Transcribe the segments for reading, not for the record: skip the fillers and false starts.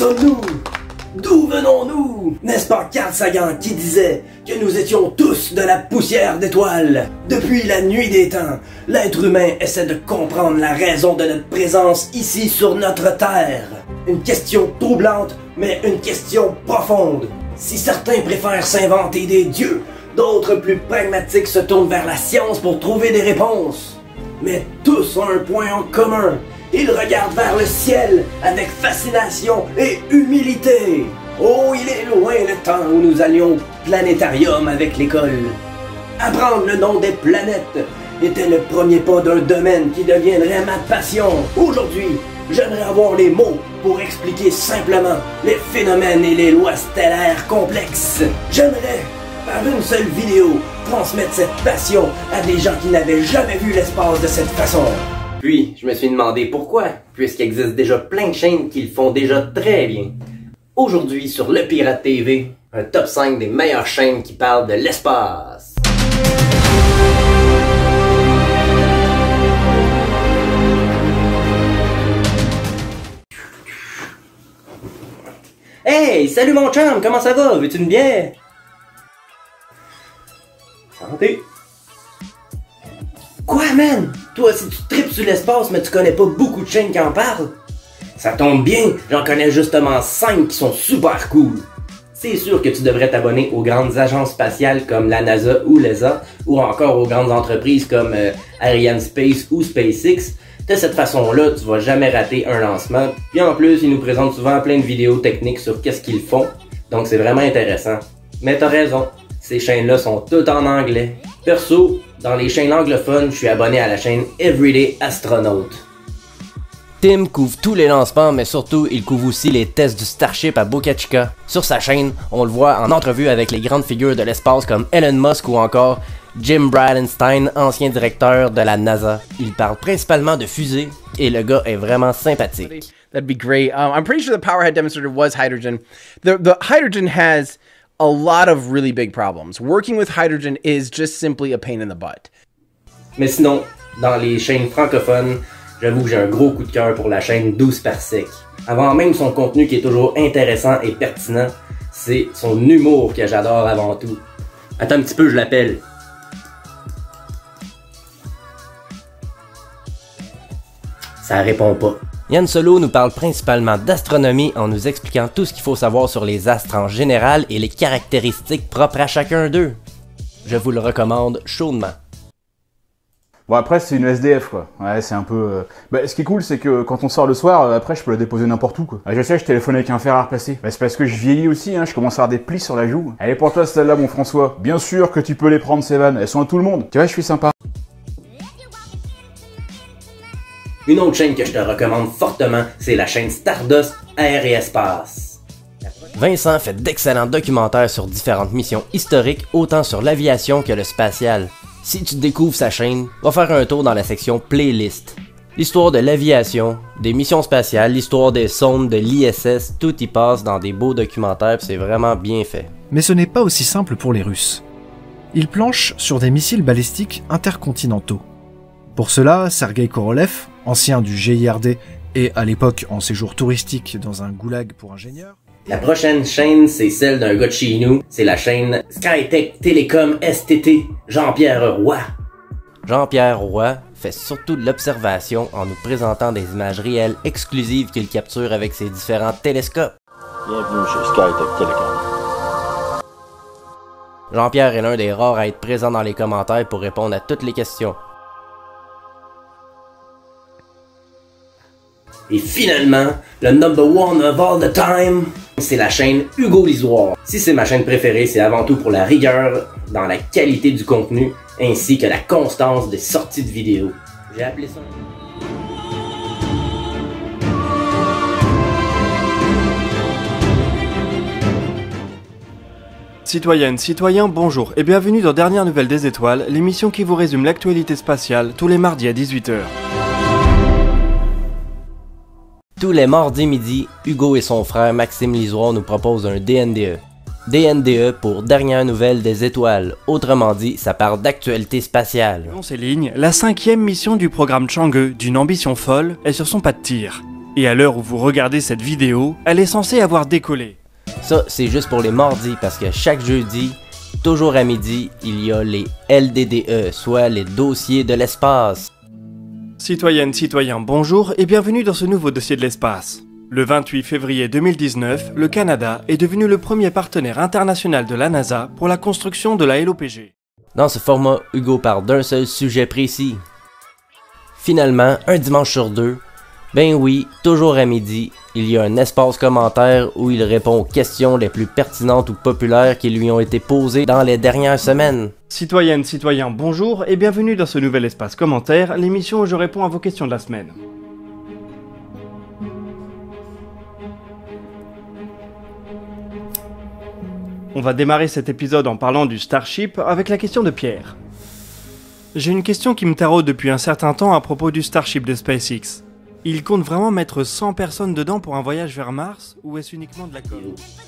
sommes-nous? D'où venons-nous? N'est-ce pas Carl Sagan qui disait que nous étions tous de la poussière d'étoiles? Depuis la nuit des temps, l'être humain essaie de comprendre la raison de notre présence ici sur notre Terre. Une question troublante, mais une question profonde. Si certains préfèrent s'inventer des dieux, d'autres plus pragmatiques se tournent vers la science pour trouver des réponses. Mais tous ont un point en commun. Ils regardent vers le ciel avec fascination et humilité. Oh, il est loin le temps où nous allions au planétarium avec l'école. Apprendre le nom des planètes était le premier pas d'un domaine qui deviendrait ma passion. Aujourd'hui, j'aimerais avoir les mots pour expliquer simplement les phénomènes et les lois stellaires complexes. J'aimerais, par une seule vidéo, transmettre cette passion à des gens qui n'avaient jamais vu l'espace de cette façon. Puis, je me suis demandé pourquoi, puisqu'il existe déjà plein de chaînes qui le font déjà très bien. Aujourd'hui, sur Le Pirate TV, un top 5 des meilleures chaînes qui parlent de l'espace. Hey, salut mon chum, comment ça va? Veux-tu une bière? Santé! Quoi, man? Toi, si tu tripes sur l'espace, mais tu connais pas beaucoup de chaînes qui en parlent? Ça tombe bien, j'en connais justement 5 qui sont super cool. C'est sûr que tu devrais t'abonner aux grandes agences spatiales comme la NASA ou l'ESA, ou encore aux grandes entreprises comme Arianespace ou SpaceX. De cette façon-là, tu vas jamais rater un lancement. Puis en plus, ils nous présentent souvent plein de vidéos techniques sur qu'est-ce qu'ils font. Donc c'est vraiment intéressant. Mais t'as raison, ces chaînes-là sont toutes en anglais. Perso, dans les chaînes anglophones, je suis abonné à la chaîne Everyday Astronaut. Tim couvre tous les lancements, mais surtout, il couvre aussi les tests du Starship à Boca Chica. Sur sa chaîne, on le voit en entrevue avec les grandes figures de l'espace comme Elon Musk ou encore Jim Bridenstine, ancien directeur de la NASA. Il parle principalement de fusées et le gars est vraiment sympathique. That'd be great. I'm pretty sure the Powerhead demonstrator was hydrogen. The hydrogen has a lot of really big problems. Working with hydrogen is just simply a pain in the butt. Mais sinon, dans les chaînes francophones, j'avoue que j'ai un gros coup de cœur pour la chaîne 12 Parsec. Avant même son contenu qui est toujours intéressant et pertinent, c'est son humour que j'adore avant tout. Attends un petit peu, je l'appelle. Ça répond pas. Yann Solo nous parle principalement d'astronomie en nous expliquant tout ce qu'il faut savoir sur les astres en général et les caractéristiques propres à chacun d'eux. Je vous le recommande chaudement. Bon après c'est une SDF quoi, ouais c'est un peu... ce qui est cool c'est que quand on sort le soir, après je peux la déposer n'importe où quoi. Je sais, je téléphone avec un fer à repasser. C'est parce que je vieillis aussi, hein, je commence à avoir des plis sur la joue. Elle est pour toi celle-là mon François. Bien sûr que tu peux les prendre ces vannes, elles sont à tout le monde. Tu vois je suis sympa. Une autre chaîne que je te recommande fortement, c'est la chaîne Stardust Air et Espace. Vincent fait d'excellents documentaires sur différentes missions historiques, autant sur l'aviation que le spatial. Si tu découvres sa chaîne, va faire un tour dans la section Playlist. L'histoire de l'aviation, des missions spatiales, l'histoire des sondes de l'ISS, tout y passe dans des beaux documentaires, c'est vraiment bien fait. Mais ce n'est pas aussi simple pour les Russes. Ils planchent sur des missiles balistiques intercontinentaux. Pour cela, Sergei Korolev, ancien du GIRD et à l'époque en séjour touristique dans un goulag pour ingénieurs. La prochaine chaîne, c'est celle d'un gars de chez nous. C'est la chaîne Skytech Télécom STT, Jean-Pierre Roy. Jean-Pierre Roy fait surtout de l'observation en nous présentant des images réelles exclusives qu'il capture avec ses différents télescopes. Bienvenue chez Skytech Télécom. Jean-Pierre est l'un des rares à être présent dans les commentaires pour répondre à toutes les questions. Et finalement, le number one of all the time, c'est la chaîne Hugo Lisoire. Si c'est ma chaîne préférée, c'est avant tout pour la rigueur dans la qualité du contenu, ainsi que la constance des sorties de vidéos. J'ai appelé ça... Citoyennes, citoyens, bonjour et bienvenue dans Dernière Nouvelle des Étoiles, l'émission qui vous résume l'actualité spatiale tous les mardis à 18 h. Tous les mardis midi, Hugo et son frère Maxime Lisoire nous proposent un DNDE. DNDE pour Dernière Nouvelle des Étoiles, autrement dit, ça parle d'actualité spatiale. Selon ces lignes, la 5e mission du programme Chang'e, d'une ambition folle, est sur son pas de tir. Et à l'heure où vous regardez cette vidéo, elle est censée avoir décollé. Ça, c'est juste pour les mardis parce que chaque jeudi, toujours à midi, il y a les LDDE, soit les dossiers de l'espace. Citoyennes, citoyens, bonjour et bienvenue dans ce nouveau dossier de l'espace. Le 28 février 2019, le Canada est devenu le premier partenaire international de la NASA pour la construction de la LOPG. Dans ce format, Hugo parle d'un seul sujet précis. Finalement, un dimanche sur deux, ben oui, toujours à midi, il y a un espace commentaire où il répond aux questions les plus pertinentes ou populaires qui lui ont été posées dans les dernières semaines. Citoyennes, citoyens, bonjour et bienvenue dans ce nouvel espace commentaire, l'émission où je réponds à vos questions de la semaine. On va démarrer cet épisode en parlant du Starship avec la question de Pierre. J'ai une question qui me taraude depuis un certain temps à propos du Starship de SpaceX. Il compte vraiment mettre 100 personnes dedans pour un voyage vers Mars ou est-ce uniquement de la com?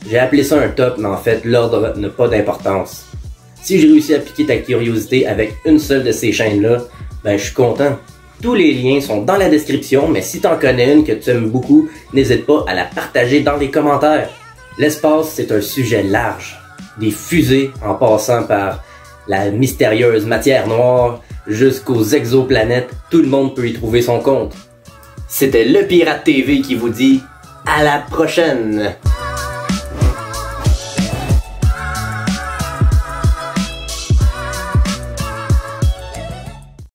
J'ai appelé ça un top, mais en fait, l'ordre n'a pas d'importance. Si j'ai réussi à piquer ta curiosité avec une seule de ces chaînes-là, ben je suis content. Tous les liens sont dans la description, mais si t'en connais une que tu aimes beaucoup, n'hésite pas à la partager dans les commentaires. L'espace, c'est un sujet large. Des fusées en passant par la mystérieuse matière noire jusqu'aux exoplanètes, tout le monde peut y trouver son compte. C'était le Pirate TV qui vous dit à la prochaine!